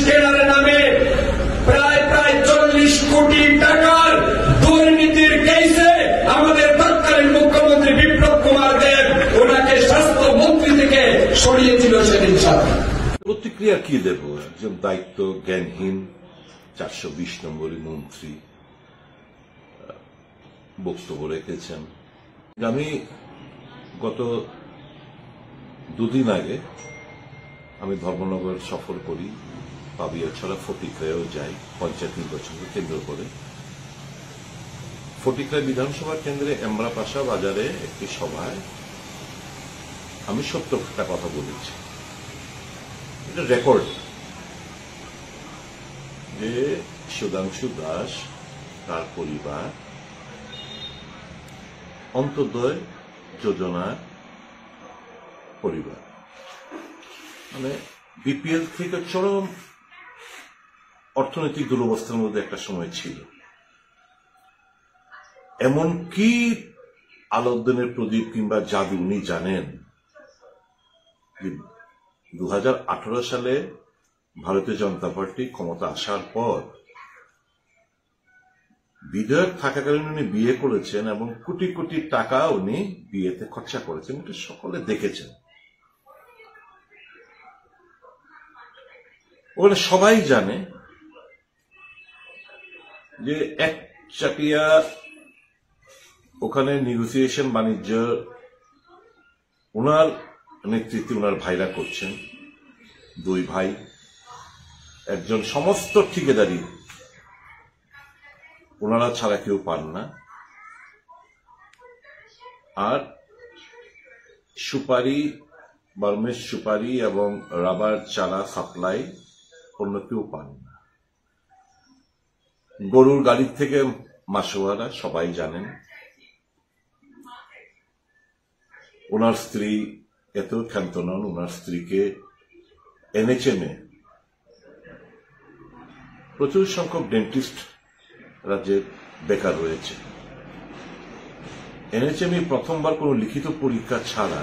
কেনার নামে প্রায় 40 কোটি টাকার দুর্নীতির কেসে আমাদের তৎকালীন মুখ্যমন্ত্রী বিপ্লব কুমার দেব ওনাকে স্বাস্থ্যমন্ত্রী থেকে সরিয়েছিল সেদিন। সাথে প্রতিক্রিয়া কি দেব? একজন দায়িত্ব জ্ঞানহীন 420 নম্বরী মন্ত্রী বক্তব্য রেখেছেন। আমি গত দুদিন আগে আমি ধর্মনগর সফর করি, পাবিয়াছড়া ফটিকরায়ও যাই পঞ্চায়েত নির্বাচনকে কেন্দ্র করে। ফটিকরায় বিধানসভা কেন্দ্রে এমরাপাশা বাজারে একটি সভায় আমি সত্য একটা কথা বলেছি, এটা রেকর্ড, যে সুধাংশু দাস তার পরিবার অন্তর্দয় যোজনার পরিবার, মানে বিপিএল থেকে চরম অর্থনৈতিক দুরবস্থার মধ্যে একটা সময় ছিল। এমন কি আলোদ্দিনের প্রদীপ কিংবা জাদু উনি জানেন যে 2018 সালে ভারতীয় জনতা পার্টি ক্ষমতা আসার পর বিধায়ক থাকাকালীন উনি বিয়ে করেছেন এবং কোটি কোটি টাকা উনি বিয়েতে খরচা করেছেন, এটা সকলে দেখেছেন। ওখানে সবাই জানে যে এক চাটিয়া ওখানে নেগোসিয়েশন বাণিজ্য ওনার নেতৃত্বে ওনার ভাইরা করছেন, দুই ভাই, একজন সমস্ত ঠিকাদারি ওনারা ছাড়া কেউ পান না, আর সুপারি, বার্মেজ সুপারি এবং রাবার চারা সাপ্লাই অন্য কেউ পান না। গরুর গাড়ির থেকে মাসোয়ারা সবাই জানেন। ওনার স্ত্রী এত ক্ষান্ত নন, ওনার স্ত্রীকে এনএচএমে প্রচুর সংখ্যক ডেন্টিস্ট রাজ্যে বেকার রয়েছে। এনএচএমই প্রথমবার কোন লিখিত পরীক্ষা ছাড়া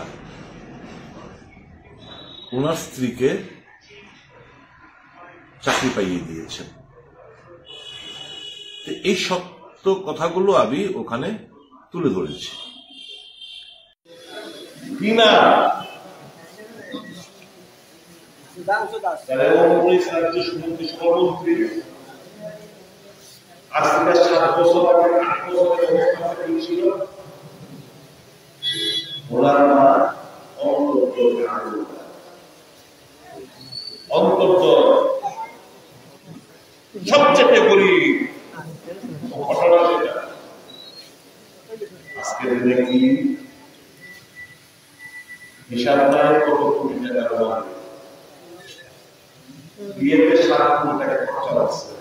ওনার স্ত্রীকে চাকরি পাইয়ে দিয়েছেন। এই সত্য কথাগুলো আমি ওখানে তুলে ধরেছি। বিনা আজ থেকে 7 বছর আগে 8 বছরের অবস্থা ছিল, ওনার মা অন্তত সবচেয়ে গরিব ঘটনা সেটা। আজকের দিনে কি হিসাব নাই কত কোটি টাকা ব্যবহার, বিয়েতে 7 কোটি টাকা খরচা আছে,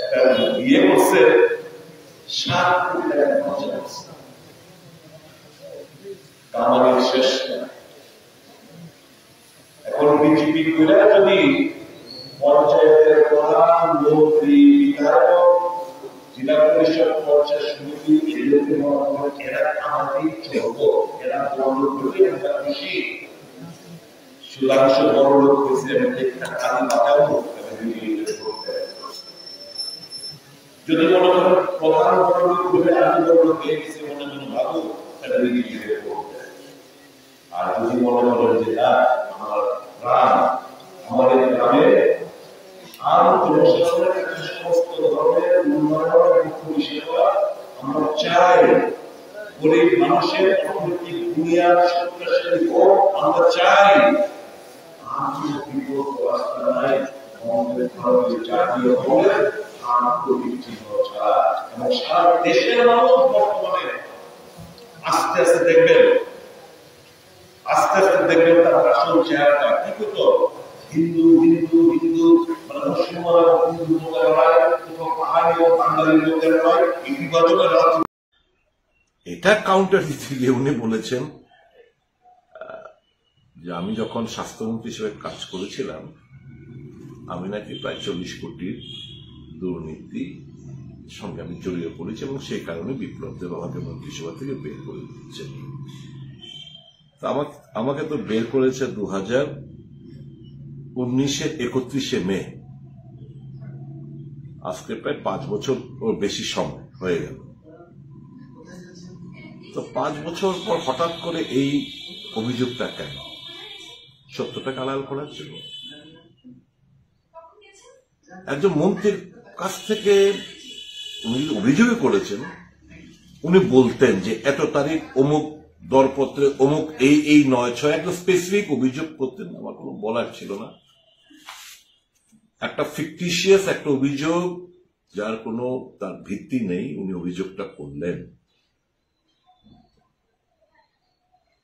একটা বিয়ে করছে 7 কোটি টাকা খরচা আছে, কামানের শেষ। এখন বিজেপি করে যদি পঞ্চায়েতের প্রধান, মন্ত্রী, বিধায়ক, জেলা পরিষদ, পঞ্চায়েত সমিতি এরা আমাদের চলবো, এরা বড় লোক হলে আমরা খুশি। সুধাংশু বড় লোক হয়েছে, কাজে বাঁচাবো। যদি মনে করেন প্রধান বড় লোক হলে আমি বড় লোক হয়ে গেছি মনে মনে ভাবো, সেটা বিজেপি করবে। আর যদি মনে করেন যে না, আমার গ্রাম, আমাদের গ্রামে আরো জনসাধারণের সমস্ত ধরনের উন্নয়ন পরিষেবা আমরা চাই, গরিব মানুষের অর্থনৈতিক দুনিয়ার শক্তিশালী হোক আমরা চাই। আমি বিপদ রাস্তা নাই, আমাদের ভারতীয় জাতীয় দলের আন্তরিক চিহ্ন ছাড়া। এবং সারা দেশের মানুষ বর্তমানে আস্তে আস্তে দেখবেন, তার আসল চেহারাটা কি করতো, হিন্দু হিন্দু হিন্দু, মানে মুসলমান হিন্দু লোকের নয়, পাহাড়ি ও বাঙালি লোকের নয়, এই বিভাজনের রাজনীতি। এটা কাউন্টার দিতে গিয়ে উনি বলেছেন যে আমি যখন স্বাস্থ্যমন্ত্রী হিসেবে কাজ করেছিলাম আমি নাকি প্রায় 40 কোটির দুর্নীতি সঙ্গে আমি জড়িয়ে পড়েছি এবং সেই কারণে বিপ্লব দেব আমাকে মন্ত্রিসভা থেকে বের করে দিচ্ছে। আমাকে তো বের করেছে 31 মে, আজকে প্রায় 5 বছর বেশি সময় হয়ে গেল। তো 5 বছর পর হঠাৎ করে এই অভিযোগটা কেন? সত্যটাকে আড়াল করার জন্য? একজন মন্ত্রীর কাছ থেকে উনি অভিযোগ করেছেন, উনি বলতেন যে এত তারিখ অমুক দরপত্রে অমুক এই 9-6 একটা স্পেসিফিক অভিযোগ করতেন, আমার কোনো বলার ছিল না। একটা ফিকটিশিয়াস একটা অভিযোগ, যার কোনো তার ভিত্তি নেই, উনি অভিযোগটা করলেন।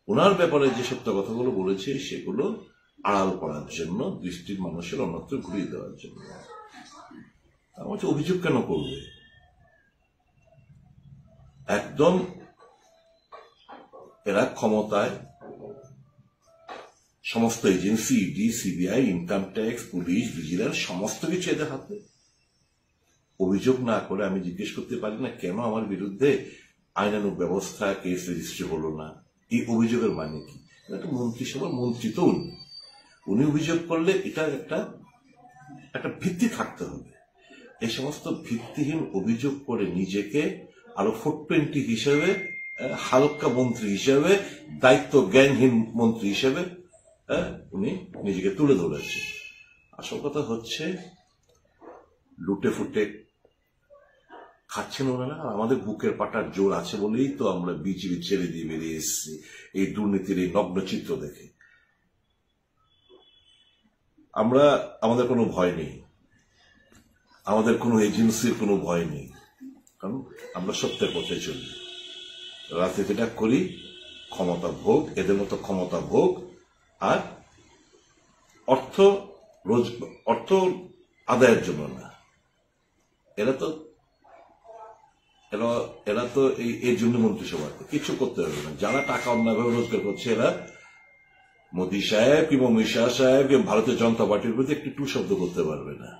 ওনার ব্যাপারে যে সত্য কথাগুলো বলেছে সেগুলো আড়াল করার জন্য, দৃষ্টির মানুষের অন্যত্র ঘুরিয়ে দেওয়ার জন্য। আমার অভিযোগ কেন করবে? একদম এরা ক্ষমতায়, সমস্ত agency, ED, CBI, income tax, police, vigilance, সমস্ত কিছু এদের হাতে। অভিযোগ না করে আমি জিজ্ঞেস করতে পারি না কেন আমার বিরুদ্ধে আইনানুগ ব্যবস্থা, কেস রেজিস্ট্রি হলো না? এই অভিযোগের মানে কি? একটা মন্ত্রিসভার মন্ত্রী তো উনি অভিযোগ করলে এটার একটা ভিত্তি থাকতে হবে। এই সমস্ত ভিত্তিহীন অভিযোগ করে নিজেকে আরো 420 হিসেবে, হালকা মন্ত্রী হিসেবে, দায়িত্ব জ্ঞানহীন মন্ত্রী হিসেবে উনি নিজেকে তুলে ধরেছে। আসল কথা হচ্ছে লুটে ফুটে খাচ্ছেন ওনারা। আমাদের বুকের পাটার জোর আছে বলেই তো আমরা বিজেপি ছেড়ে দিয়ে বেরিয়ে এসেছি এই দুর্নীতির এই নগ্ন চিত্র দেখে। আমাদের কোনো ভয় নেই, আমাদের কোনো এজেন্সির কোনো ভয় নেই, কারণ আমরা সত্যের পথে চলি। রাজনীতিটা করি ক্ষমতা ভোগ, এদের মতো ক্ষমতা ভোগ, আর অর্থ আদায়ের জন্য না। এরা তো এই জন্য মন্ত্রিসভা কিছু করতে পারবে না। যারা টাকা অন্যায়ভাবে রোজগার করছে, এরা মোদী সাহেব কিংবা অমিত শাহ সাহেব কিংবা ভারতীয় জনতা পার্টির প্রতি একটু টু শব্দ করতে পারবে না।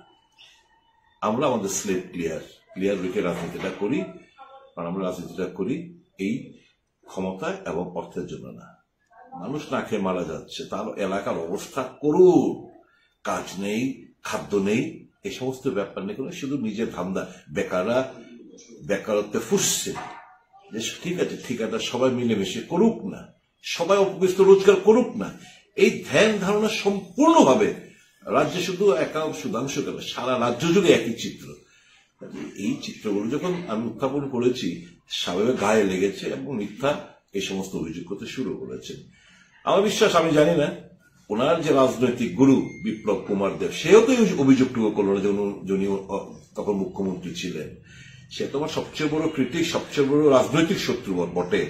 আমরা আমাদের স্লেট ক্লিয়ার রেখে রাজনীতিটা করি, কারণ আমরা রাজনীতিটা করি এই ক্ষমতায় এবং অর্থের জন্য না। মানুষ না খেয়ে মারা যাচ্ছে, তার এলাকার অবস্থা করুন, কাজ নেই, খাদ্য নেই, এই সমস্ত ব্যাপার নিয়ে করে শুধু নিজের ধান্দা। বেকারত্বে ফুসছে, ঠিক আছে ঠিকাদার সবাই মিলেমিশে করুক না, সবাই অপকৃত রোজগার করুক না, এই ধ্যান ধারণা সম্পূর্ণভাবে রাজ্যে শুধু একা সুধাংশু কেন, সারা রাজ্য জুড়ে একই চিত্র। এই চিত্রগুলো যখন আমি উত্থাপন করেছি, স্বাভাবিক গায়ে লেগেছে এবং মিথ্যা এই সমস্ত অভিযোগ করতে শুরু করেছেন। আমার বিশ্বাস, আমি জানি না ওনার যে রাজনৈতিক গুরু বিপ্লব কুমার দেব, সেও তো এই অভিযোগটুকু করল না, যিনি তখন মুখ্যমন্ত্রী ছিলেন। সে তো আমার সবচেয়ে বড় ক্রিটিক, সবচেয়ে বড় রাজনৈতিক শত্রু বটে,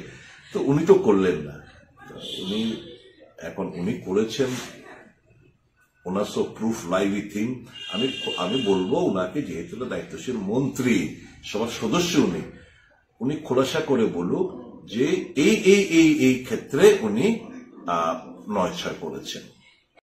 তো উনি তো করলেন না। উনি করেছেন, ওনার সব প্রুফ লাইভ উইথ হিম। আমি বলবো ওনাকে, যেহেতু দায়িত্বশীল মন্ত্রী, সবার সদস্য উনি খোলাসা করে বলুক যে এই ক্ষেত্রে উনি 9-6 করেছেন।